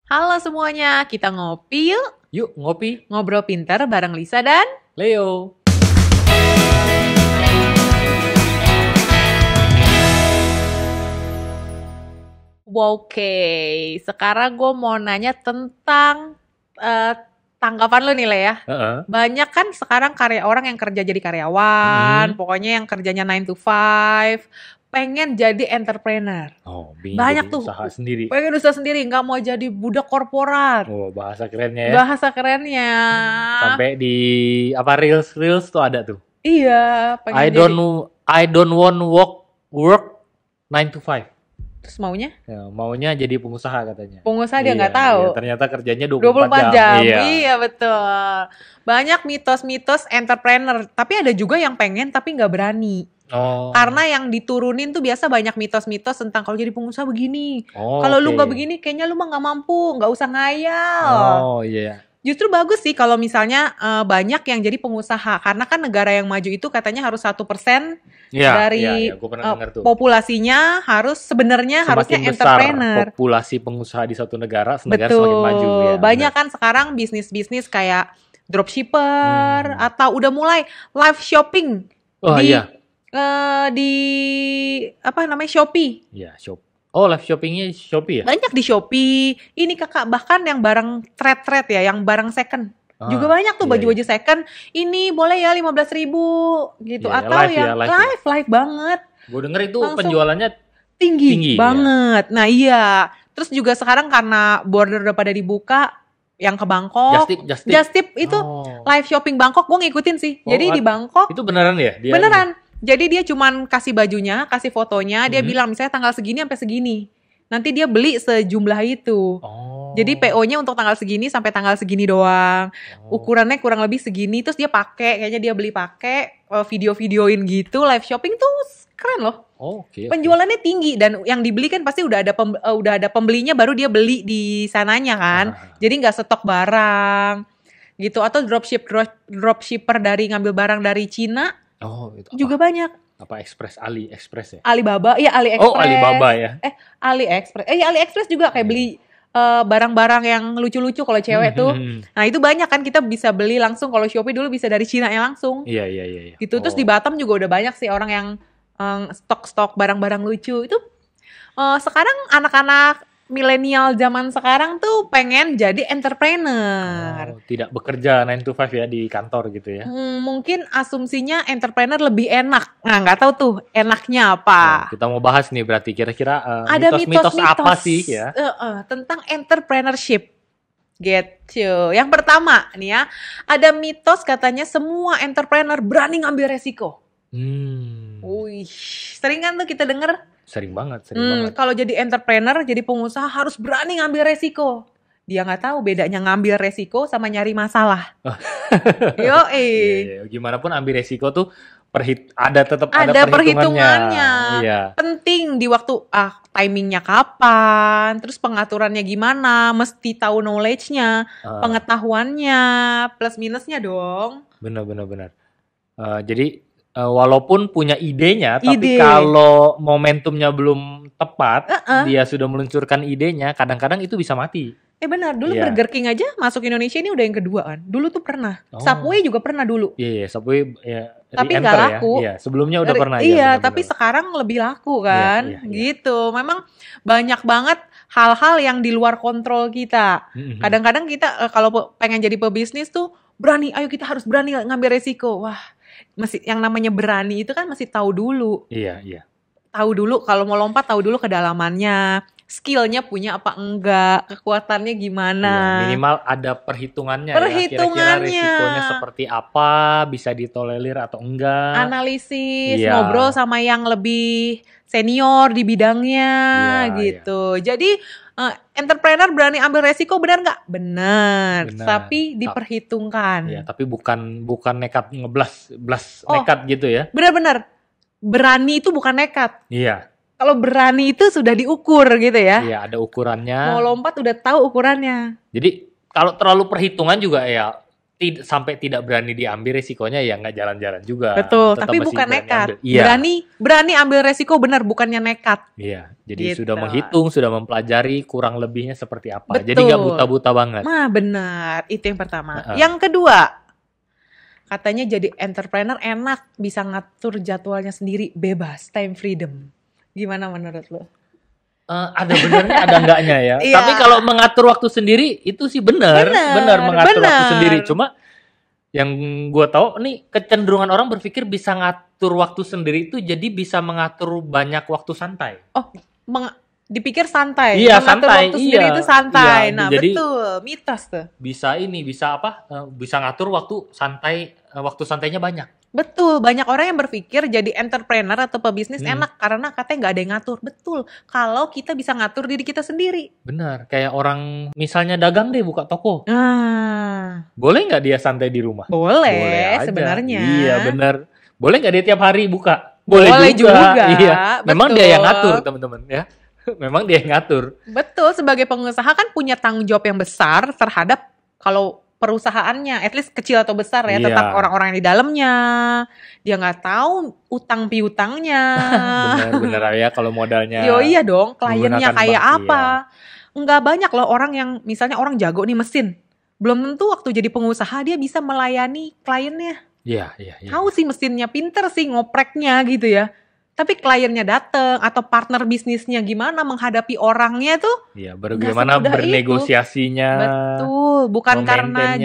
Halo semuanya, kita ngopi yuk. Yuk ngopi, Ngobrol pintar bareng Lisa dan Leo. Oke, sekarang gue mau nanya tentang eh, tanggapan lu nih Le ya. Heeh. Banyak kan sekarang orang yang kerja jadi karyawan, pokoknya yang kerjanya 9 to 5, pengen jadi entrepreneur. Oh, pengen Banyak jadi tuh. usaha sendiri. Pengen usaha sendiri, nggak mau jadi budak korporat. Oh, bahasa kerennya ya. Bahasa kerennya. Sampai di apa reels tuh ada tuh. Iya, pengen jadi. I don't want work 9 to 5. Terus maunya? Ya, maunya jadi pengusaha katanya. Pengusaha dia Iya, nggak tahu. iya, ternyata kerjanya 24 jam. Iya. Iya betul. Banyak mitos-mitos entrepreneur. Tapi ada juga yang pengen tapi nggak berani. Oh. Karena yang diturunin tuh biasa banyak mitos-mitos tentang kalau jadi pengusaha begini. Oh, Kalau lu oke. nggak begini kayaknya lu mah nggak mampu. Nggak usah ngayal. Oh, iya. Justru bagus sih kalau misalnya banyak yang jadi pengusaha. Karena kan negara yang maju itu katanya harus 1% Iya, dari iya, gua pernah dengar tuh. populasinya harusnya Semakin besar entrepreneur. populasi pengusaha di suatu negara, negara Betul. semakin maju ya. Banyak benar. kan sekarang bisnis-bisnis kayak dropshipper atau udah mulai live shopping Oh, di iya. di apa namanya Shopee. Iya, Oh, live shoppingnya Shopee ya? Banyak di Shopee. Ini Kakak bahkan yang barang thread ya, yang barang second. Ah, Juga banyak tuh iya, baju-baju second. Ini boleh ya 15.000 gitu Iya, atau live ya, yang live ya. live banget. Gue denger itu Langsung penjualannya Tinggi Tinggi, banget. Nah, iya. Terus juga sekarang karena border udah pada dibuka yang ke Bangkok. Just Tip. Just Tip itu Oh. live shopping Bangkok gue ngikutin sih. Oh, Jadi di Bangkok Itu beneran ya? Dia beneran. Jadi dia cuman kasih bajunya, kasih fotonya, dia Mhm. bilang misalnya tanggal segini sampai segini. Nanti dia beli sejumlah itu. Oh. Jadi PO-nya untuk tanggal segini sampai tanggal segini doang. Ukurannya kurang lebih segini. Terus dia pakai, kayaknya dia beli pakai video-videoin gitu. Live shopping tuh keren loh. Oh, oke. Penjualannya tinggi dan yang dibeli kan pasti udah ada pembelinya baru dia beli di sananya kan. Jadi nggak stok barang gitu atau dropshipper dari ngambil barang dari Cina Oh, itu juga apa? banyak. AliExpress ya? Alibaba, iya AliExpress. Oh, Alibaba ya. AliExpress juga kayak beli barang-barang yang lucu-lucu kalau cewek tuh. Nah, itu banyak kan kita bisa beli langsung kalau Shopee dulu bisa dari Cina ya langsung. Iya. Gitu. Terus di Batam juga udah banyak sih orang yang stok-stok barang-barang lucu. Itu sekarang anak-anak milenial zaman sekarang tuh pengen jadi entrepreneur. Tidak bekerja 9 to 5 ya di kantor gitu ya. Mungkin asumsinya entrepreneur lebih enak. Nah, nggak tahu tuh enaknya Nah, apa. kita mau bahas nih berarti kira-kira Ada mitos-mitos apa sih ya? tentang entrepreneurship. Gitu. Yang pertama nih ya, ada mitos katanya semua entrepreneur berani ngambil resiko. Wih, sering kan tuh kita denger. Sering banget. Kalau jadi entrepreneur, jadi pengusaha harus berani ngambil resiko. Dia nggak tahu bedanya ngambil resiko sama nyari masalah. Iya. Gimana pun ambil resiko tuh tetap Ada perhitungannya. perhitungannya. Iya. Penting di waktu timingnya kapan, terus pengaturannya gimana, mesti tahu knowledge-nya, pengetahuannya, plus minusnya dong. Benar. Jadi walaupun punya idenya, tapi kalau momentumnya belum tepat, dia sudah meluncurkan idenya, kadang-kadang itu bisa mati. Benar, dulu Iya. Burger King aja masuk Indonesia ini udah yang kedua kan. Dulu tuh pernah. Subway juga pernah dulu. Iya, Subway ya. Tapi re-enter nggak laku. Ya. Iya, sebelumnya udah pernah. Iya, benar-benar. tapi sekarang lebih laku kan. Iya. Gitu. Memang banyak banget hal-hal yang di luar kontrol kita. Kadang-kadang kita kalau pengen jadi pebisnis tuh berani, ayo kita harus berani ngambil resiko. Wah, masih yang namanya berani itu kan masih tahu dulu. Iya. Tahu dulu kalau mau lompat, tahu dulu kedalamannya. Skillnya punya apa enggak, kekuatannya gimana. Iya, minimal ada perhitungannya. Perhitungannya. Ya. Kira-kira resikonya seperti apa, bisa ditolerir atau enggak. Analisis, Iya. ngobrol sama yang lebih senior di bidangnya gitu. Jadi entrepreneur berani ambil resiko benar nggak? Benar. Tapi diperhitungkan. Iya, tapi bukan nekat ngeblas nekat gitu ya. Benar-benar. Berani itu bukan nekat. Iya. Kalau berani itu sudah diukur gitu ya. Iya, ada ukurannya. Mau lompat udah tahu ukurannya. Jadi kalau terlalu perhitungan juga ya sampai tidak berani diambil resikonya ya nggak jalan-jalan juga. Betul, tapi bukan nekat. Iya. Berani ambil resiko benar, bukannya nekat. Iya, jadi sudah menghitung, sudah mempelajari kurang lebihnya seperti apa. Betul. Jadi nggak buta-buta banget. Nah benar, itu yang pertama. Yang kedua, katanya jadi entrepreneur enak, bisa ngatur jadwalnya sendiri, bebas, time freedom. Gimana menurut lo? Ada benernya, ada enggaknya ya. Tapi kalau mengatur waktu sendiri itu sih benar mengatur waktu sendiri. Cuma yang gue tahu nih kecenderungan orang berpikir bisa ngatur waktu sendiri itu jadi bisa mengatur banyak waktu santai. Oh, dipikir santai. Iya, mengatur santai. Waktu sendiri itu santai. Iya, nah, jadi, betul, mitos tuh. Bisa bisa ngatur waktu santai, waktu santainya banyak. Betul, banyak orang yang berpikir jadi entrepreneur atau pebisnis enak karena katanya nggak ada yang ngatur. Betul, kalau kita bisa ngatur diri kita sendiri. Benar, kayak orang misalnya dagang deh buka toko. Boleh nggak dia santai di rumah? Boleh sebenarnya. Iya benar. Boleh nggak dia tiap hari buka? Boleh juga. Iya. Memang dia yang ngatur teman-teman ya. Memang dia yang ngatur. Betul, sebagai pengusaha kan punya tanggung jawab yang besar terhadap kalau perusahaannya, at least kecil atau besar ya, tetap orang-orang yang di dalamnya. Dia nggak tahu utang piutangnya. Bener ya kalau modalnya. Iya dong, kliennya kayak apa. Nggak banyak loh orang yang, misalnya orang jago nih mesin. Belum tentu waktu jadi pengusaha dia bisa melayani kliennya. Iya. Tahu sih mesinnya, pinter sih ngopreknya gitu ya. Tapi kliennya dateng atau partner bisnisnya gimana menghadapi orangnya tuh. Iya, bagaimana bernegosiasinya. Betul, bukan karena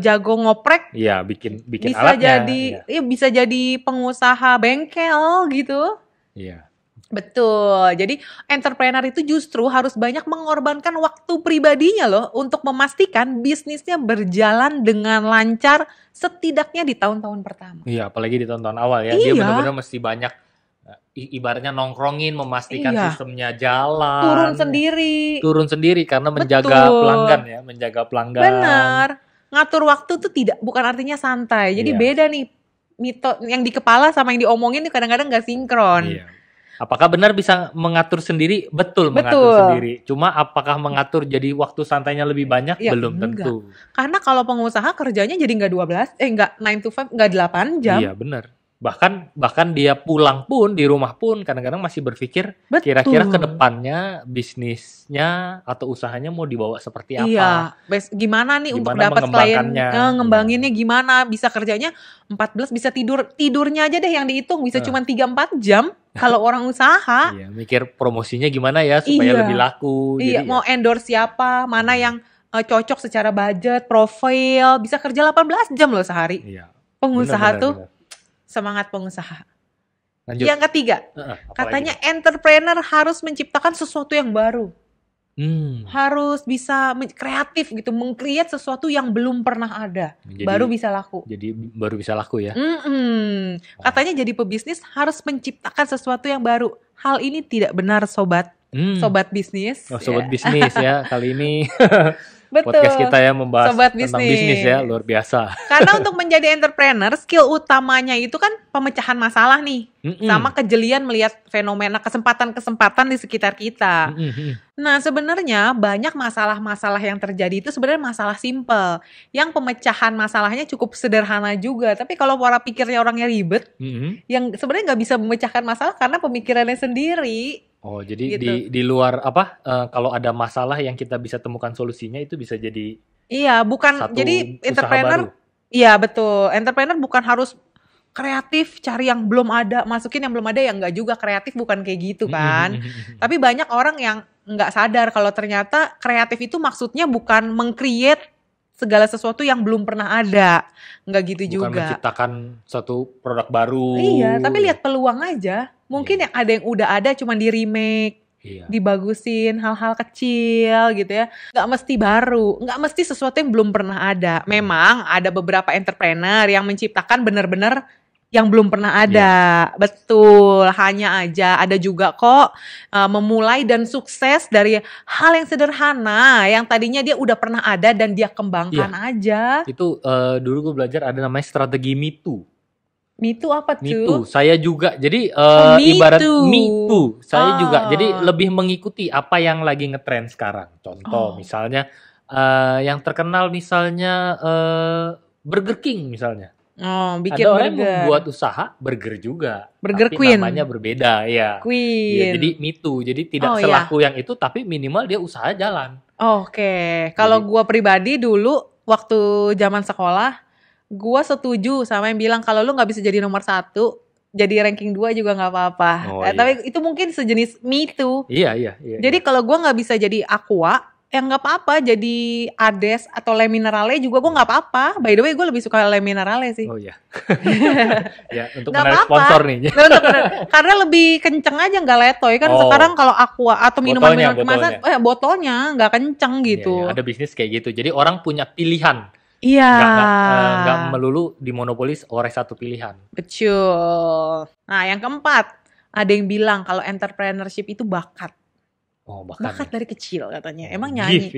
jago ngoprek. Iya, bikin bisa alatnya. Bisa jadi pengusaha bengkel gitu. Iya. Betul. Jadi entrepreneur itu justru harus banyak mengorbankan waktu pribadinya loh untuk memastikan bisnisnya berjalan dengan lancar setidaknya di tahun-tahun pertama. Iya, apalagi di tahun-tahun awal ya. Dia benar-benar mesti banyak ibaratnya nongkrongin, memastikan sistemnya jalan. Turun sendiri karena menjaga pelanggan ya, menjaga pelanggan. Benar. Ngatur waktu tuh bukan artinya santai. Jadi beda nih yang di kepala sama yang diomongin tuh kadang-kadang gak sinkron. Iya. Apakah benar bisa mengatur sendiri? Betul. Mengatur sendiri. Cuma apakah mengatur jadi waktu santainya lebih banyak? Belum tentu. Karena kalau pengusaha kerjanya jadi nggak 9 to 5, nggak 8 jam. Iya benar. Bahkan dia pulang pun, di rumah pun kadang-kadang masih berpikir kira-kira ke depannya bisnisnya atau usahanya mau dibawa seperti apa. Iya, gimana nih untuk dapat klien, ngembanginnya gimana, bisa kerjanya 14, bisa tidurnya aja deh yang dihitung, bisa cuma 3-4 jam kalau orang usaha. Iya, mikir promosinya gimana ya supaya lebih laku. Iya, jadi mau endorse siapa, mana yang cocok secara budget, profil, bisa kerja 18 jam loh sehari. Iya. Pengusaha bener. Semangat pengusaha. Lanjut. Yang ketiga, katanya entrepreneur harus menciptakan sesuatu yang baru. Harus bisa kreatif gitu, meng-create sesuatu yang belum pernah ada. Baru bisa laku. Jadi baru bisa laku ya. Katanya jadi pebisnis harus menciptakan sesuatu yang baru. Hal ini tidak benar sobat. Sobat bisnis. Sobat bisnis ya kali ini. Betul. Podcast kita ya membahas tentang bisnis ya, luar biasa. Karena untuk menjadi entrepreneur, skill utamanya itu kan pemecahan masalah nih. Sama kejelian melihat fenomena kesempatan-kesempatan di sekitar kita. Nah sebenarnya banyak masalah-masalah yang terjadi itu sebenarnya masalah simple. Yang pemecahan masalahnya cukup sederhana juga. Tapi kalau pola pikirnya orangnya ribet, yang sebenarnya nggak bisa memecahkan masalah karena pemikirannya sendiri. Oh, jadi gitu. di luar kalau ada masalah yang kita bisa temukan solusinya itu bisa jadi bukan jadi entrepreneur. Iya, betul. Entrepreneur bukan harus kreatif cari yang belum ada, masukin yang belum ada, yang enggak juga. Kreatif bukan kayak gitu kan. Tapi banyak orang yang enggak sadar kalau ternyata kreatif itu maksudnya bukan meng-create segala sesuatu yang belum pernah ada. Enggak gitu juga. Bukan menciptakan suatu produk baru. Iya, tapi lihat peluang aja. Mungkin yang ada yang udah ada cuma di remake, dibagusin hal-hal kecil gitu ya. Nggak mesti baru, nggak mesti sesuatu yang belum pernah ada. Memang ada beberapa entrepreneur yang menciptakan benar-benar yang belum pernah ada. Betul, hanya aja ada juga kok memulai dan sukses dari hal yang sederhana yang tadinya dia udah pernah ada dan dia kembangkan aja. Itu dulu gue belajar ada namanya strategi Me Too. Me Too apa tuh? Me Too, saya juga. Jadi ibarat Me Too, saya juga. Jadi lebih mengikuti apa yang lagi ngetren sekarang. Contoh misalnya yang terkenal misalnya Burger King misalnya. Oh, bikin Ada orang yang burger. membuat usaha burger juga. Burger tapi Queen. namanya berbeda, ya. Queen. Ya, jadi Me Too. Jadi tidak selaku yang itu, tapi minimal dia usaha jalan. Oke. Kalau gua pribadi dulu waktu zaman sekolah, gua setuju sama yang bilang kalau lu nggak bisa jadi nomor 1, jadi ranking 2 juga nggak apa-apa. Tapi itu mungkin sejenis Me Too. Iya. Jadi kalau gua nggak bisa jadi Aqua, nggak apa-apa jadi Ades atau Le Minerale juga gue nggak apa-apa. By the way gue lebih suka Le Minerale sih. Oh iya. Ya untuk menarik sponsor nih. Karena lebih kenceng aja nggak letoy kan. Sekarang kalau Aqua atau minuman kemasan botolnya nggak kenceng gitu. Iya, ada bisnis kayak gitu. Jadi orang punya pilihan. Iya. Nggak melulu dimonopolis oleh satu pilihan. Betul. Nah yang keempat, ada yang bilang kalau entrepreneurship itu bakat. Oh, bakat dari kecil katanya. Emang nyanyi.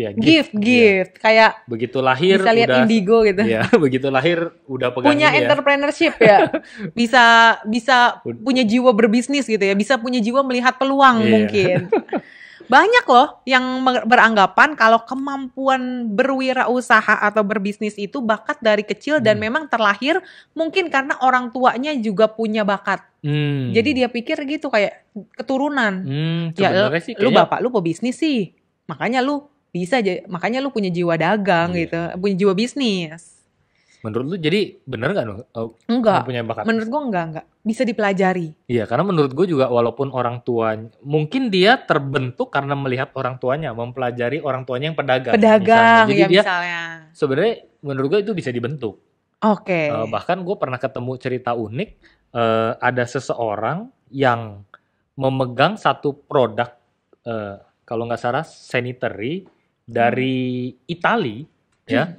Gift. Kayak begitu lahir bisa lihat indigo gitu. Iya, begitu lahir udah pegang punya entrepreneurship ya. Bisa punya jiwa berbisnis gitu ya. Bisa punya jiwa melihat peluang mungkin. Banyak loh yang beranggapan kalau kemampuan berwirausaha atau berbisnis itu bakat dari kecil dan memang terlahir mungkin karena orang tuanya juga punya bakat. Jadi dia pikir gitu kayak keturunan. Ya lu bapak lu pebisnis sih. Makanya lu punya jiwa dagang gitu, punya jiwa bisnis. Menurut lu jadi bener gak? Enggak, punya bakat? Menurut gue enggak. Bisa dipelajari. Iya, karena menurut gue juga walaupun orang tuanya, mungkin dia terbentuk karena melihat orang tuanya, mempelajari orang tuanya yang pedagang. Pedagang, Jadi ya dia, misalnya. Sebenarnya menurut gue itu bisa dibentuk. Oke. Bahkan gue pernah ketemu cerita unik, ada seseorang yang memegang satu produk, kalau nggak salah sanitary, dari Itali, ya.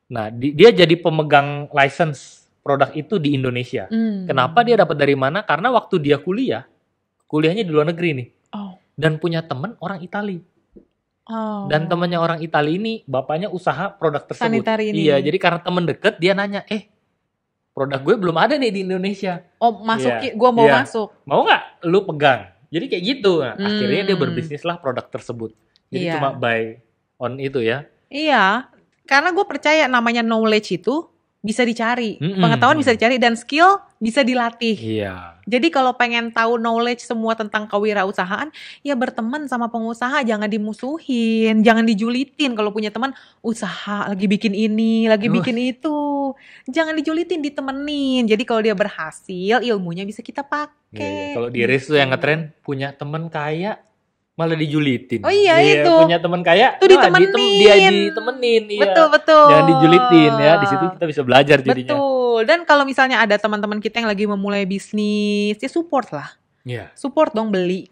Nah, dia jadi pemegang license produk itu di Indonesia. Kenapa dia dapat dari mana? Karena waktu dia kuliahnya di luar negeri nih. Dan punya teman orang Itali. Dan temannya orang Itali ini, bapaknya usaha produk tersebut. Sanitary ini. Iya, jadi karena teman deket, dia nanya, produk gue belum ada nih di Indonesia. Gue mau masuk. Mau nggak? Lu pegang. Jadi kayak gitu. Nah, akhirnya dia berbisnis lah produk tersebut. Jadi cuma buy on itu ya. Iya. Karena gue percaya namanya knowledge itu bisa dicari, pengetahuan bisa dicari dan skill bisa dilatih. Iya. Jadi kalau pengen tahu knowledge semua tentang kewirausahaan, ya berteman sama pengusaha, jangan dimusuhin, jangan dijulitin. Kalau punya teman usaha lagi bikin ini, lagi bikin itu, jangan dijulitin, ditemenin. Jadi kalau dia berhasil, ilmunya bisa kita pakai. Iya. Kalau di Riz tuh yang ngetren punya teman kaya malah dijulitin. Oh iya itu. Punya teman kaya tuh ditemenin. Dia ditemenin. Betul. Jangan dijulitin ya. Di situ kita bisa belajar jadinya. Betul. Dan kalau misalnya ada teman-teman kita yang lagi memulai bisnis, ya support lah. Iya. Support dong, beli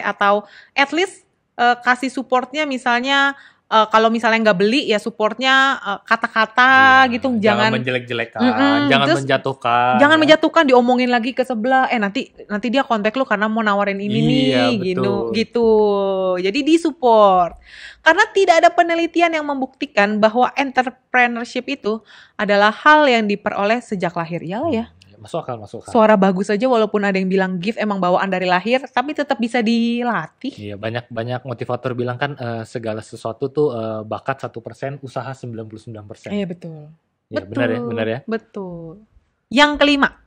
atau at least kasih supportnya misalnya kalau misalnya nggak beli ya supportnya kata-kata gitu, jangan menjelek-jelekan, jangan menjatuhkan. Jangan menjatuhkan, diomongin lagi ke sebelah. Nanti dia kontak lu karena mau nawarin ini nih, gitu. Jadi disupport. Karena tidak ada penelitian yang membuktikan bahwa entrepreneurship itu adalah hal yang diperoleh sejak lahir. Iyalah ya. Masuk akal. Suara bagus aja walaupun ada yang bilang gift emang bawaan dari lahir, tapi tetap bisa dilatih. Iya, banyak motivator bilang kan segala sesuatu tuh bakat 1%, usaha 99%. Iya betul. Ya, benar ya. Betul. Yang kelima,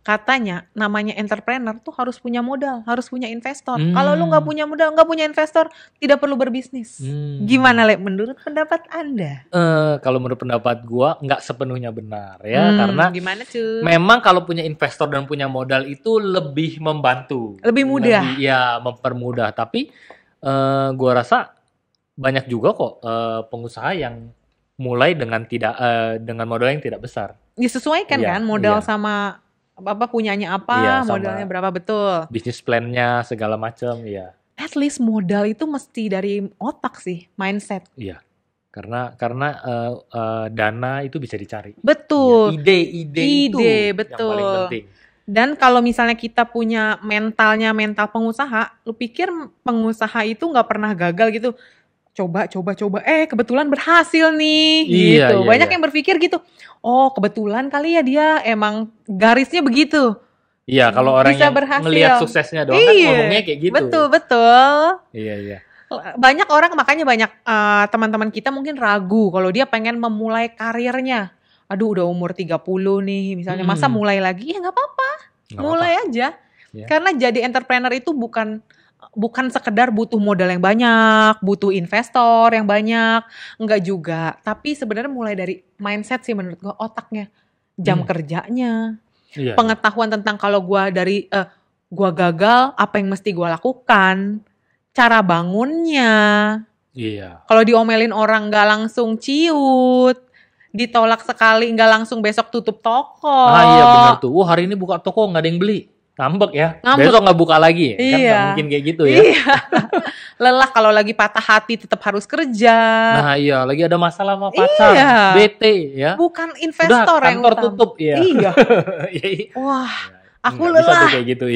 katanya namanya entrepreneur tuh harus punya modal, harus punya investor. Kalau lu nggak punya modal, nggak punya investor, tidak perlu berbisnis. Gimana, Le? Menurut pendapat Anda? Kalau menurut pendapat gua nggak sepenuhnya benar ya, karena gimana tuh? Memang kalau punya investor dan punya modal itu lebih membantu, lebih mudah. Mempermudah. Tapi gua rasa banyak juga kok pengusaha yang mulai dengan modal yang tidak besar. Disesuaikan kan modal sama punyanya modalnya berapa, betul. Bisnis plan-nya segala macam, ya. At least modal itu mesti dari otak sih, mindset. Iya. Karena dana itu bisa dicari. Betul. Ya, ide betul. Yang paling penting. Dan kalau misalnya kita punya mental pengusaha, lu pikir pengusaha itu nggak pernah gagal gitu? Coba, kebetulan berhasil nih, gitu. Banyak yang berpikir gitu. Oh, kebetulan kali ya dia emang garisnya begitu. Iya, kalau orang yang melihat suksesnya doang kan ngomongnya kayak gitu. Betul. Iya. Banyak orang, makanya banyak teman-teman kita mungkin ragu kalau dia pengen memulai karirnya. Aduh udah umur 30 nih misalnya, masa mulai lagi? Ya nggak apa-apa, mulai aja. Yeah. Karena jadi entrepreneur itu bukan sekedar butuh modal yang banyak, butuh investor yang banyak, enggak juga. Tapi sebenarnya mulai dari mindset sih menurut gue, otaknya, jam kerjanya, pengetahuan tentang kalau gue gue gagal, apa yang mesti gue lakukan, cara bangunnya. Kalau diomelin orang nggak langsung ciut, ditolak sekali nggak langsung besok tutup toko. Iya benar tuh. Hari ini buka toko nggak ada yang beli. Ngambek ya. Besok nggak buka lagi. Kan nggak mungkin kayak gitu ya. Lelah kalau lagi patah hati tetap harus kerja. Nah iya, lagi ada masalah sama pacar, bete ya. Bukan investor udah, kantor yang tutup ya. Wah, aku lelah. Kayak gitu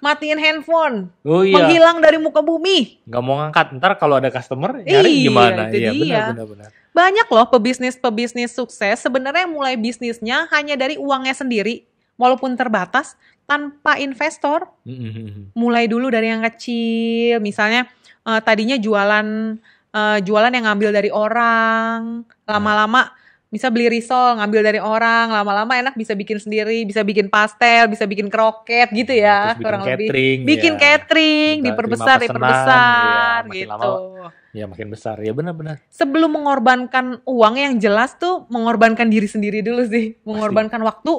matiin handphone. Menghilang dari muka bumi. Nggak mau ngangkat. Ntar kalau ada customer nyari gimana? Iya benar. Banyak loh pebisnis sukses sebenarnya mulai bisnisnya hanya dari uangnya sendiri, walaupun terbatas, tanpa investor. Mulai dulu dari yang kecil, misalnya tadinya jualan yang ngambil dari orang, lama-lama bisa beli risol ngambil dari orang, lama-lama enak bisa bikin sendiri, bisa bikin pastel, bisa bikin kroket gitu ya, kurang lebih. Bikin catering, diperbesar gitu. Ya makin besar, ya benar-benar. Sebelum mengorbankan uang, yang jelas tuh mengorbankan diri sendiri dulu sih. Mengorbankan waktu,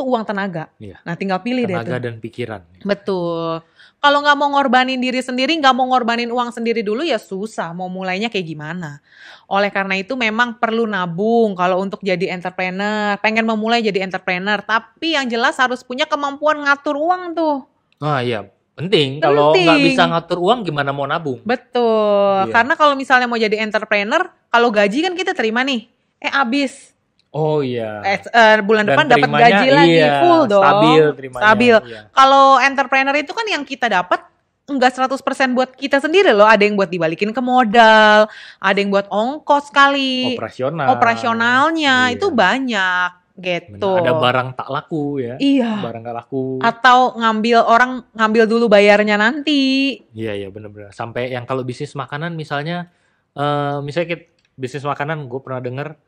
uang, tenaga. Nah tinggal pilih tenaga dan pikiran. Betul. Kalau nggak mau ngorbanin diri sendiri, nggak mau ngorbanin uang sendiri dulu, ya susah. Mau mulainya kayak gimana? Oleh karena itu memang perlu nabung kalau untuk jadi entrepreneur. Pengen memulai jadi entrepreneur, tapi yang jelas harus punya kemampuan ngatur uang tuh. Iya. Penting. Kalau nggak bisa ngatur uang gimana mau nabung? Betul. Karena kalau misalnya mau jadi entrepreneur, kalau gaji kan kita terima nih, habis. Oh iya. Bulan depan dapat gaji lagi full dong. Stabil. Kalau entrepreneur itu kan yang kita dapat enggak 100% buat kita sendiri loh. Ada yang buat dibalikin ke modal, ada yang buat ongkos kali. Operasionalnya itu banyak. Gitu. Ada barang tak laku ya. Barang tak laku. Atau ngambil dulu bayarnya nanti. Iya benar-benar. Sampai yang kalau bisnis makanan misalnya bisnis makanan gue pernah dengar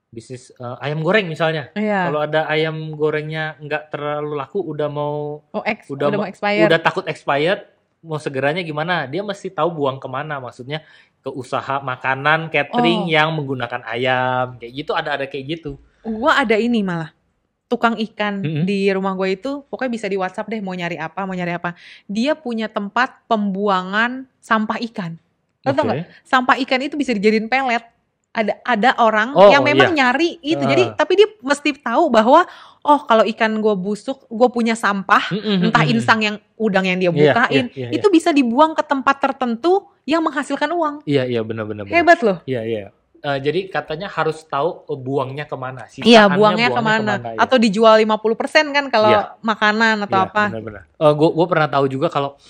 bisnis ayam goreng misalnya. Kalau ada ayam gorengnya nggak terlalu laku, udah mau expired. Udah takut expired, mau segeranya gimana? Dia mesti tahu buang kemana, maksudnya ke usaha makanan catering yang menggunakan ayam kayak gitu. Ada kayak gitu. Gue ada ini malah tukang ikan di rumah gue itu, pokoknya bisa di WhatsApp deh mau nyari apa. Dia punya tempat pembuangan sampah ikan. Lo tau nggak? Sampah ikan itu bisa dijadiin pelet. Ada orang yang memang nyari itu. Jadi tapi dia mesti tahu bahwa kalau ikan gue busuk, gue punya sampah, entah insang yang udang yang dia bukain, itu bisa dibuang ke tempat tertentu yang menghasilkan uang. Iya benar. Hebat loh. Iya. Jadi katanya harus tahu buangnya kemana. Buangnya kemana. Atau dijual 50% kan kalau makanan atau apa. Benar. Gue pernah tahu juga kalau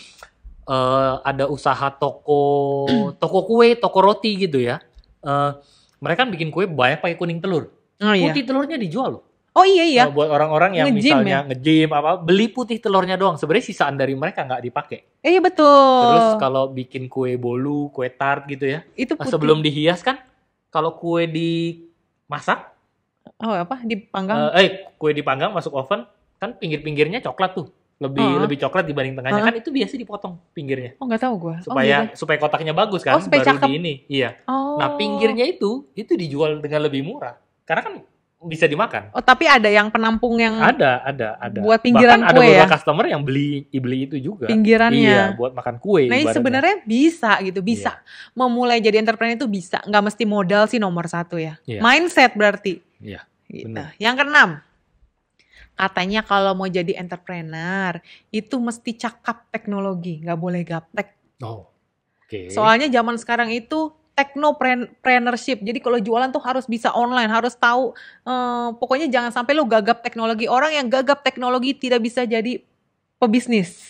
ada usaha toko kue, toko roti gitu ya. Mereka kan bikin kue banyak pakai kuning telur. Putih telurnya dijual loh. Oh iya. Buat orang-orang yang misalnya nge-gym beli putih telurnya doang. Sebenarnya sisaan dari mereka nggak dipakai. Iya betul. Terus kalau bikin kue bolu, kue tart gitu ya. Itu sebelum dihias kan, kalau kue dimasak, dipanggang. Kue dipanggang masuk oven, kan pinggir-pinggirnya coklat tuh. Lebih coklat dibanding tengahnya, kan itu biasa dipotong pinggirnya. Nggak tahu gue. Supaya kotaknya bagus kan, supaya baru cakep. di ini. Iya. Nah, pinggirnya itu dijual dengan lebih murah. Karena kan bisa dimakan. Tapi ada yang penampung yang ada. Buat pinggiran bahkan kue ya. Ada beberapa customer yang beli itu juga. Pinggirannya. Iya, buat makan kue. Nah, sebenarnya bisa. Memulai jadi entrepreneur itu bisa. Nggak mesti modal sih nomor 1 ya. Mindset berarti. Iya. Benar. Yang ke-6. Katanya kalau mau jadi entrepreneur itu mesti cakap teknologi, nggak boleh gaptek. Soalnya zaman sekarang itu technopreneurship. Jadi kalau jualan tuh harus bisa online, harus tahu. Pokoknya jangan sampai lo gagap teknologi. Orang yang gagap teknologi tidak bisa jadi pebisnis.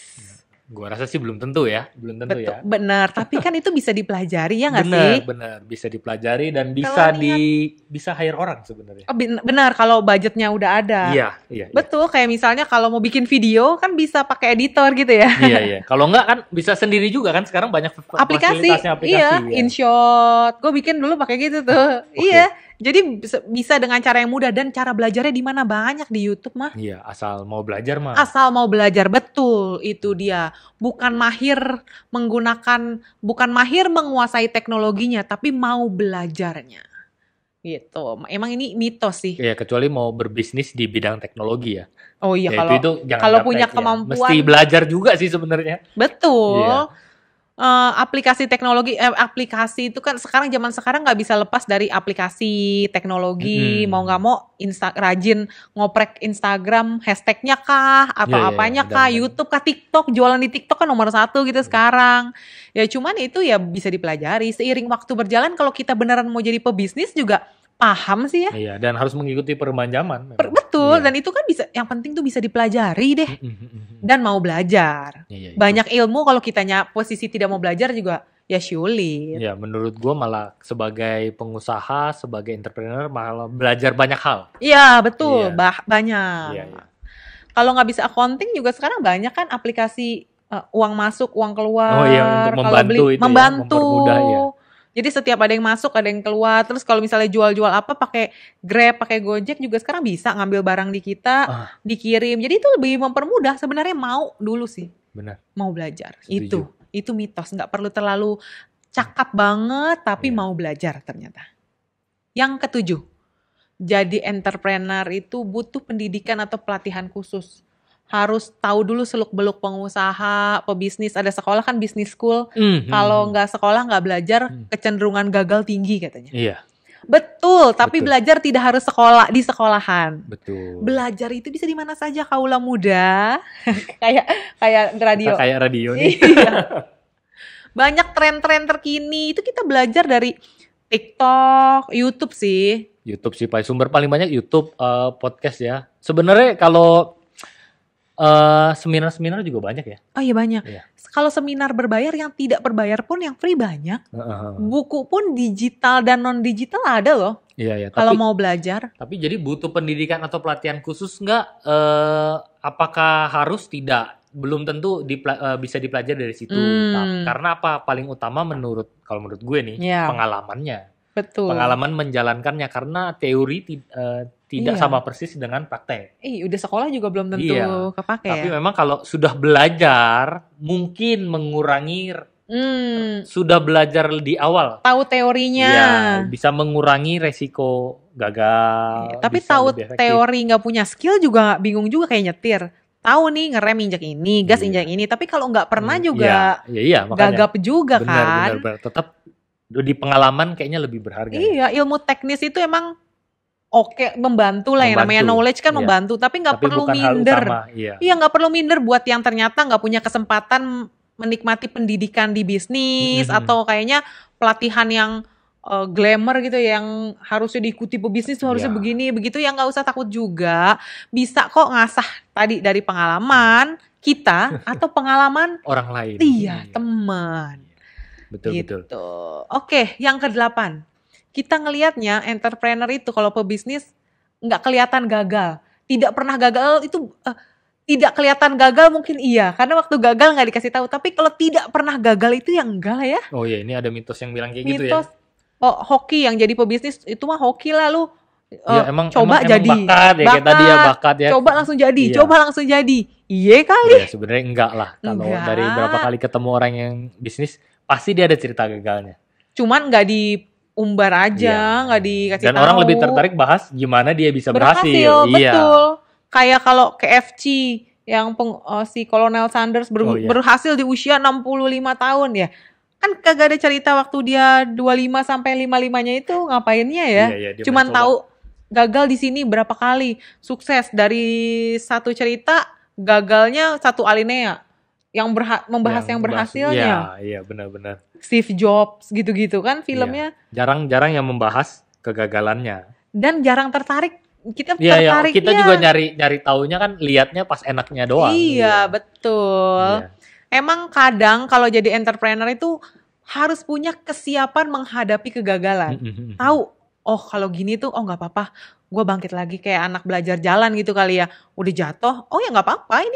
Gua rasa sih belum tentu ya. Betul, ya. Benar, tapi kan itu bisa dipelajari ya nggak sih? Benar, bisa dipelajari dan bisa hire orang sebenarnya. Benar, kalau budgetnya udah ada. Iya. Betul, kayak misalnya kalau mau bikin video kan bisa pakai editor gitu ya. Iya. Kalau nggak kan bisa sendiri juga kan, sekarang banyak aplikasi. Iya, InShot. Gue bikin dulu pakai gitu tuh. Okay. Iya. Jadi bisa dengan cara yang mudah dan cara belajarnya di mana banyak di YouTube mah. Iya, asal mau belajar mah. Asal mau belajar, betul, itu dia. Bukan mahir menguasai teknologinya, tapi mau belajarnya. Gitu. Emang ini mitos sih. Iya, kecuali mau berbisnis di bidang teknologi ya. Oh iya, kalau punya kemampuan. Mesti belajar juga sih sebenarnya. Betul. Iya. Aplikasi teknologi, aplikasi itu kan zaman sekarang nggak bisa lepas dari aplikasi teknologi. Mau nggak mau rajin ngoprek Instagram, hashtagnya kah atau apanya kah, YouTube kah, TikTok, jualan di TikTok kan nomor 1 gitu sekarang. Ya cuman itu ya bisa dipelajari seiring waktu berjalan. Kalau kita beneran mau jadi pebisnis juga paham sih ya. Iya, dan harus mengikuti perubahan zaman. Betul, dan itu kan bisa, yang penting tuh bisa dipelajari deh. Dan mau belajar. Iya, banyak ilmu kalau kitanya posisi tidak mau belajar juga ya sulit. Ya, menurut gue malah sebagai pengusaha, sebagai entrepreneur malah belajar banyak hal. Iya, betul, banyak. Iya. Kalau nggak bisa accounting juga sekarang banyak kan aplikasi uang masuk, uang keluar. Oh iya, untuk membantu itu mempermudah ya. Jadi setiap ada yang masuk, ada yang keluar. Terus kalau misalnya jual-jual apa pakai Grab, pakai Gojek juga sekarang bisa ngambil barang di kita, dikirim. Jadi itu lebih mempermudah. Sebenarnya mau dulu sih. Benar. Mau belajar. Setuju. Itu mitos. Nggak perlu terlalu cakap banget, tapi mau belajar ternyata. Yang ke-7, jadi entrepreneur itu butuh pendidikan atau pelatihan khusus. Harus tahu dulu seluk-beluk pengusaha, pebisnis. Ada sekolah kan business school. Kalau nggak sekolah, nggak belajar, kecenderungan gagal tinggi katanya. Iya. Betul, tapi belajar tidak harus di sekolahan. Betul. Belajar itu bisa di mana saja, kaula muda. kayak radio. Kayak radio nih. Iya. Banyak tren-tren terkini itu kita belajar dari TikTok, YouTube sih. YouTube sih, Pak. Sumber paling banyak YouTube, podcast ya. Sebenarnya kalau seminar-seminar juga banyak ya? Oh iya banyak. Iya. Kalau seminar berbayar, yang tidak berbayar pun yang free banyak. Buku pun digital dan non-digital ada loh. Iya. Kalau mau belajar. Tapi jadi butuh pendidikan atau pelatihan khusus nggak? Apakah harus? Tidak. Belum tentu bisa dipelajari dari situ. Karena apa? Paling utama kalau menurut gue nih, pengalamannya. Betul. Pengalaman menjalankannya. Karena teori tidak sama persis dengan praktek. Udah sekolah juga belum tentu kepake. Tapi memang kalau sudah belajar, mungkin mengurangi. Sudah belajar di awal. Tahu teorinya. Iya, bisa mengurangi resiko gagal. Tapi tahu teori nggak punya skill juga bingung juga kayak nyetir. Tahu nih ngerem injak ini, gas injak ini. Tapi kalau nggak pernah juga gagap juga kan. Benar. Tetap di pengalaman kayaknya lebih berharga. Iya, ilmu teknis itu emang membantu lah, yang namanya knowledge kan membantu, tapi nggak perlu minder. Iya, nggak perlu minder buat yang ternyata nggak punya kesempatan menikmati pendidikan di bisnis atau kayaknya pelatihan yang glamour gitu yang harusnya diikuti pebisnis tuh harusnya begini begitu, ya nggak usah takut juga. Bisa kok ngasah tadi dari pengalaman kita atau pengalaman orang lain. Iya, teman. Betul. Oke, yang ke-8. Kita ngelihatnya entrepreneur itu kalau pebisnis nggak kelihatan gagal. Tidak pernah gagal itu tidak kelihatan gagal mungkin iya. Karena waktu gagal nggak dikasih tahu. Tapi kalau tidak pernah gagal itu yang enggak lah ya. Oh iya, ini ada mitos yang bilang kayak gitu ya. Hoki yang jadi pebisnis itu mah hoki lah lu. Emang jadi. Bakat ya, kayak tadi ya bakat ya. Coba langsung jadi. Iya kali. Ya, sebenarnya enggak lah. Kalau dari berapa kali ketemu orang yang bisnis, pasti dia ada cerita gagalnya. Cuman nggak diumbar aja, nggak dikasih tahu. Dan orang lebih tertarik bahas gimana dia bisa berhasil. Betul. Kayak kalau KFC yang si Colonel Sanders berhasil di usia 65 tahun ya. Kan kagak ada cerita waktu dia 25 sampai 55-nya itu ngapainnya ya. Cuman tahu gagal di sini berapa kali, sukses dari satu cerita, gagalnya satu alinea yang membahas yang berhasilnya. Iya, benar-benar. Steve Jobs gitu-gitu kan filmnya. Jarang-jarang yang membahas kegagalannya. Dan jarang tertarik. Kita juga nyari taunya kan liatnya pas enaknya doang. Iya, betul. Iya. emang kadang kalau jadi entrepreneur itu harus punya kesiapan menghadapi kegagalan. Tahu, oh kalau gini tuh, oh nggak apa-apa, gue bangkit lagi kayak anak belajar jalan gitu kali ya. Udah jatuh, oh ya nggak apa-apa.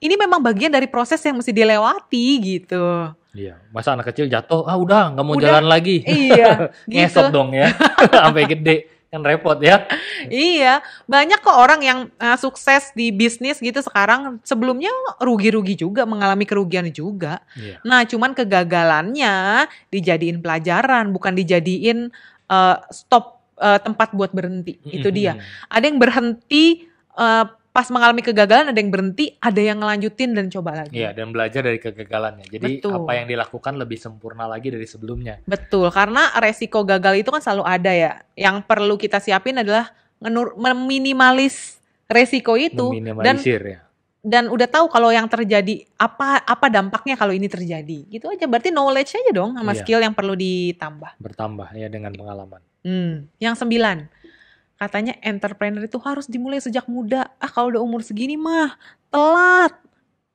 Ini memang bagian dari proses yang mesti dilewati gitu. Iya, masa anak kecil jatuh, udah nggak mau jalan lagi. Iya, ngesot gitu. dong ya, sampai gede. Kan repot ya. Iya, banyak kok orang yang sukses di bisnis gitu sekarang sebelumnya rugi-rugi juga, mengalami kerugian juga. Iya. Nah, cuman kegagalannya dijadiin pelajaran, bukan dijadiin stop tempat buat berhenti. Itu dia. Ada yang berhenti pas mengalami kegagalan, ada yang berhenti, ada yang ngelanjutin dan coba lagi. Iya, dan belajar dari kegagalannya. Jadi Betul. apa yang dilakukan lebih sempurna lagi dari sebelumnya. Betul, karena resiko gagal itu kan selalu ada ya. Yang perlu kita siapin adalah meminimalis resiko itu. Meminimalisir ya. Dan udah tahu kalau yang terjadi, apa dampaknya kalau ini terjadi. Gitu aja, berarti knowledge aja dong sama skill yang perlu ditambah. Bertambah ya dengan pengalaman. Yang 9. Katanya entrepreneur itu harus dimulai sejak muda. Kalau udah umur segini mah telat.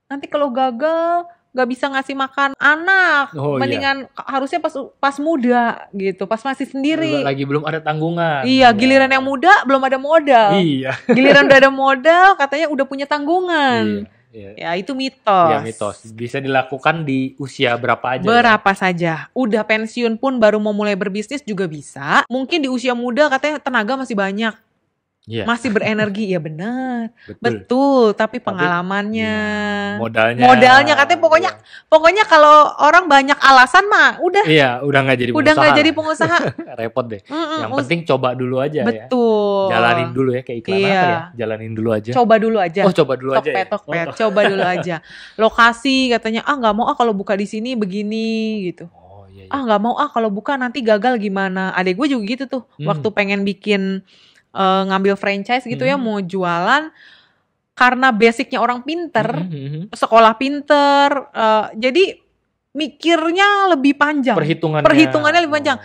Nanti kalau gagal gak bisa ngasih makan anak. Mendingan harusnya pas muda gitu, pas masih sendiri. Lagi belum ada tanggungan. Iya, giliran yang muda belum ada modal. Iya. Giliran udah ada modal katanya udah punya tanggungan. Iya. Ya itu mitos. Ya mitos. Bisa dilakukan di usia berapa aja? Berapa saja. Udah pensiun pun baru mau mulai berbisnis juga bisa. Mungkin di usia muda katanya tenaga masih banyak. Yeah. Masih berenergi, ya benar. Betul, tapi pengalamannya, modalnya katanya pokoknya kalau orang banyak alasan mah udah. Iya, udah nggak jadi pengusaha. Udah nggak jadi pengusaha. Repot deh. Yang penting coba dulu aja. Betul. Ya. Jalanin dulu ya, kayak iklan apa ya? Jalanin dulu aja. Coba dulu aja. Oh, coba dulu aja. Tokped. Coba dulu aja. Lokasi katanya nggak mau kalau buka di sini begini gitu. Nggak mau kalau buka nanti gagal gimana. Adek gue juga gitu tuh. Waktu pengen bikin ngambil franchise gitu ya, mau jualan, karena basicnya orang pinter, sekolah pinter, jadi mikirnya lebih panjang, perhitungannya lebih panjang,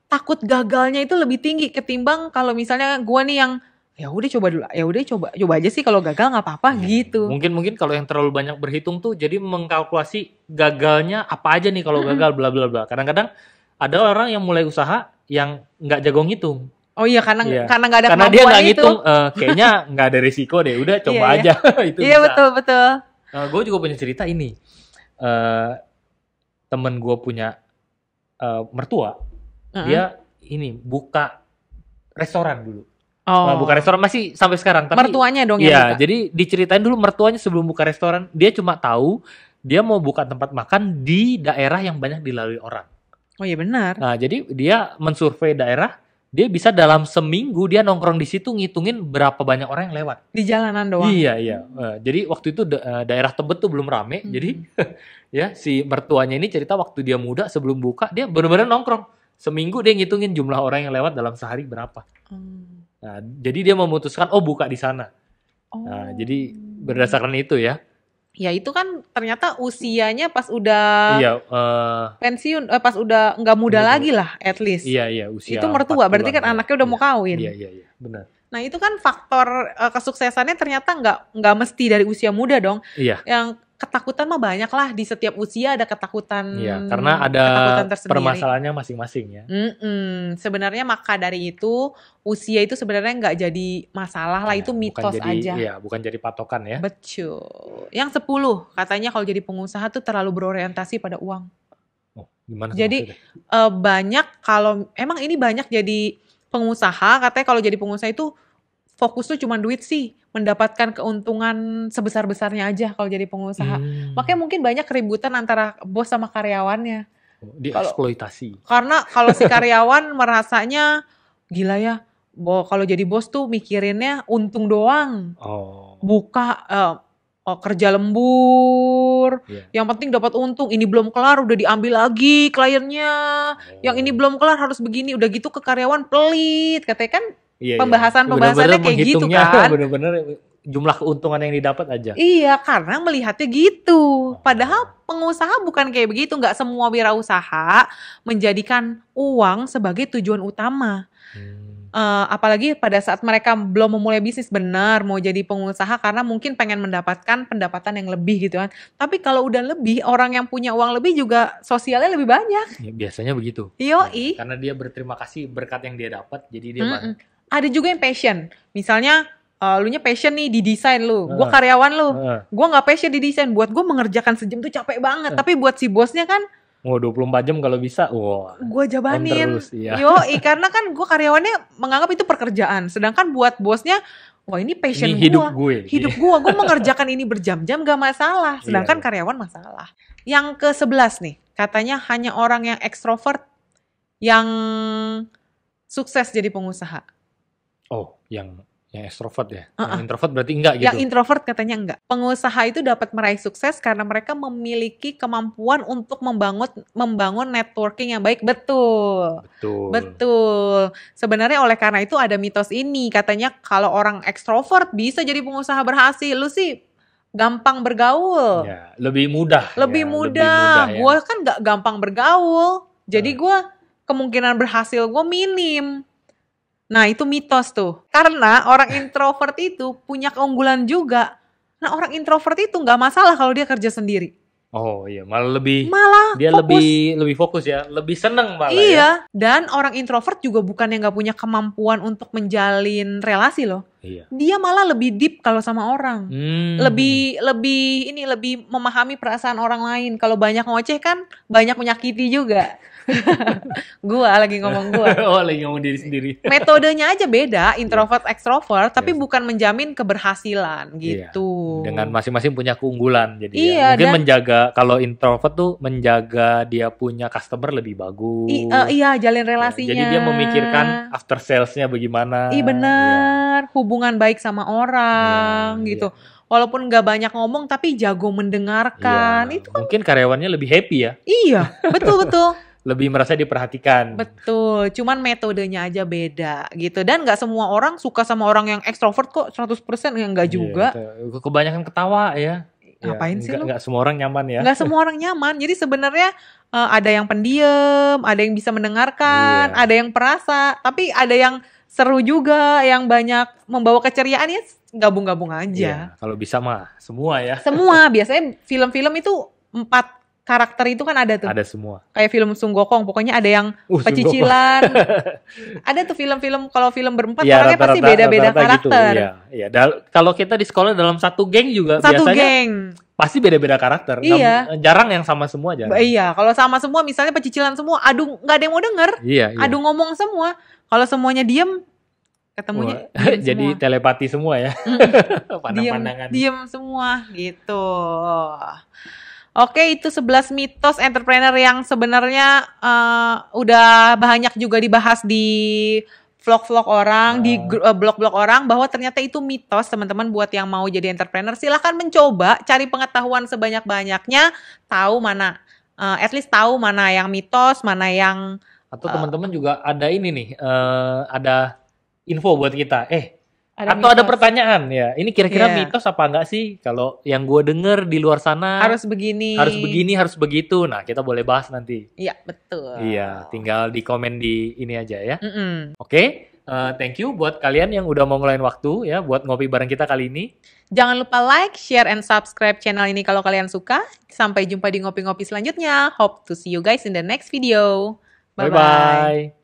takut gagalnya itu lebih tinggi ketimbang kalau misalnya gue nih yang ya udah coba dulu, ya udah coba aja sih, kalau gagal nggak apa-apa gitu. Mungkin kalau yang terlalu banyak berhitung tuh jadi mengkalkulasi gagalnya apa aja nih kalau gagal bla bla bla. Kadang-kadang ada orang yang mulai usaha yang nggak jago ngitung. Oh iya, karena nggak ada karena dia nggak ngitung, kayaknya nggak ada risiko deh, udah coba aja. Itu iya bisa. Betul. Gue juga punya cerita ini, temen gue punya mertua, dia ini buka restoran dulu. Buka restoran masih sampai sekarang. Tapi, mertuanya dong ya. Jadi diceritain dulu mertuanya sebelum buka restoran, dia cuma tahu dia mau buka tempat makan di daerah yang banyak dilalui orang. Oh iya benar. Nah jadi dia mensurvei daerah. Dia bisa dalam seminggu dia nongkrong di situ ngitungin berapa banyak orang yang lewat. Di jalanan doang. Iya. Jadi waktu itu daerah Tebet tuh belum rame. Jadi ya si mertuanya ini cerita waktu dia muda sebelum buka dia benar-benar nongkrong. Seminggu dia ngitungin jumlah orang yang lewat dalam sehari berapa. Nah, jadi dia memutuskan buka di sana. Nah, jadi berdasarkan itu ya. Ya itu kan ternyata usianya pas udah pensiun, pas udah nggak muda lagi lah, at least. Iya usia. Itu mertua, berarti kan anaknya udah mau kawin. Iya benar. Nah itu kan faktor kesuksesannya ternyata nggak mesti dari usia muda dong. Iya. Yang ketakutan mah banyak lah, di setiap usia ada ketakutan. Iya, karena ada permasalahannya masing-masing ya. Sebenarnya maka dari itu usia itu sebenarnya nggak jadi masalah lah, itu mitos aja. Iya, bukan jadi patokan ya. Betul. Yang 10 katanya kalau jadi pengusaha tuh terlalu berorientasi pada uang. Oh, gimana? Jadi banyak kalau emang ini banyak jadi pengusaha, katanya kalau jadi pengusaha itu fokus tuh cuma duit sih, mendapatkan keuntungan sebesar-besarnya aja kalau jadi pengusaha. Makanya mungkin banyak keributan antara bos sama karyawannya. Dieksploitasi. Karena kalau si karyawan merasanya gila ya, kalau jadi bos tuh mikirinnya untung doang. Buka kerja lembur, yang penting dapat untung. Ini belum kelar udah diambil lagi kliennya. Yang ini belum kelar harus begini. Udah gitu ke karyawan pelit, katanya kan. Pembahasannya kayak gitu kan. Bener-bener jumlah keuntungan yang didapat aja. Iya, karena melihatnya gitu. Padahal pengusaha bukan kayak begitu. Nggak semua wirausaha menjadikan uang sebagai tujuan utama. Apalagi pada saat mereka belum memulai bisnis benar mau jadi pengusaha karena mungkin pengen mendapatkan pendapatan yang lebih gitu kan. Tapi kalau udah lebih, orang yang punya uang lebih juga sosialnya lebih banyak. Ya, biasanya begitu. Yoi. Karena dia berterima kasih berkat yang dia dapat, jadi dia banyak. Ada juga yang passion. Misalnya lu nya passion nih di desain lu, gue karyawan lu, gue nggak passion di desain. Buat gue mengerjakan sejam tuh capek banget. Tapi buat si bosnya kan 24 jam kalau bisa, gue jabanin. terus, iya. Yoi, karena kan gue karyawannya menganggap itu pekerjaan. Sedangkan buat bosnya, wah ini passion ini hidup gue. Hidup gue mengerjakan ini berjam-jam gak masalah. Sedangkan karyawan masalah. Yang ke-11 nih, katanya hanya orang yang ekstrovert yang sukses jadi pengusaha. Oh, yang ekstrovert ya. Yang introvert berarti enggak gitu. Yang introvert katanya enggak. Pengusaha itu dapat meraih sukses karena mereka memiliki kemampuan untuk membangun networking yang baik. Betul. Sebenarnya oleh karena itu ada mitos ini. Katanya kalau orang ekstrovert bisa jadi pengusaha berhasil. Lu sih gampang bergaul. Ya, lebih mudah. Lebih mudah. Gue kan gak gampang bergaul. Jadi gue kemungkinan berhasil gue minim. Nah itu mitos tuh. Karena orang introvert itu punya keunggulan juga. Nah orang introvert itu gak masalah kalau dia kerja sendiri. Oh iya, malah dia fokus. lebih fokus ya, lebih seneng malah. Iya, dan orang introvert juga bukan yang gak punya kemampuan untuk menjalin relasi loh. Iya. Dia malah lebih deep kalau sama orang. Lebih memahami perasaan orang lain. Kalau banyak ngoceh kan banyak menyakiti juga. Gua lagi ngomong lagi ngomong diri sendiri. Metodenya aja beda, introvert, extrovert, tapi bukan menjamin keberhasilan gitu. Dengan masing-masing punya keunggulan. Jadi mungkin menjaga, kalau introvert tuh menjaga dia punya customer lebih bagus. Iya, jalin relasinya. Jadi dia memikirkan after sales-nya bagaimana. Iya benar, hubungan baik sama orang gitu. Walaupun nggak banyak ngomong tapi jago mendengarkan. Itu kan mungkin karyawannya lebih happy ya. Iya, betul. Lebih merasa diperhatikan. Betul, cuman metodenya aja beda gitu. Dan gak semua orang suka sama orang yang ekstrovert kok 100%, enggak juga. Kebanyakan ketawa ya. Ngapain sih lu? Gak semua orang nyaman ya. Gak semua orang nyaman, jadi sebenarnya ada yang pendiam, ada yang bisa mendengarkan, ada yang perasa, tapi ada yang seru juga, yang banyak membawa keceriaan ya gabung-gabung aja. Kalau bisa mah semua ya. Semua, biasanya film-film itu 4 karakter itu kan ada tuh. Ada semua. Kayak film Sung Gokong, pokoknya ada yang pecicilan. Ada tuh film-film, kalau film berempat orangnya pasti beda-beda karakter. Gitu. Iya. Kalau kita di sekolah dalam satu geng juga satu biasanya geng. Pasti beda-beda karakter. Iya. Jarang yang sama semua jarang. Iya, kalau sama semua misalnya pecicilan semua, aduh nggak ada yang mau denger. Iya. Aduh ngomong semua. Kalau semuanya diem, ketemunya jadi semua. Telepati semua ya. Pandang-pandangan. Diem semua gitu. Oke, itu 11 mitos entrepreneur yang sebenarnya udah banyak juga dibahas di vlog-vlog orang, di blog-blog orang, bahwa ternyata itu mitos, teman-teman. Buat yang mau jadi entrepreneur, silahkan mencoba, cari pengetahuan sebanyak-banyaknya, tahu mana, at least tahu mana yang mitos, mana yang... Atau teman-teman juga ada ini nih, ada info buat kita, ada pertanyaan ya. Ini kira-kira mitos apa enggak sih? Kalau yang gue denger di luar sana harus begini, harus begitu. Nah, kita boleh bahas nanti. Iya, betul. Iya, tinggal di komen di ini aja ya. Oke, thank you buat kalian yang udah mau ngeluarin waktu ya buat ngopi bareng kita kali ini. Jangan lupa like, share, and subscribe channel ini kalau kalian suka. Sampai jumpa di ngopi-ngopi selanjutnya. Hope to see you guys in the next video. Bye-bye.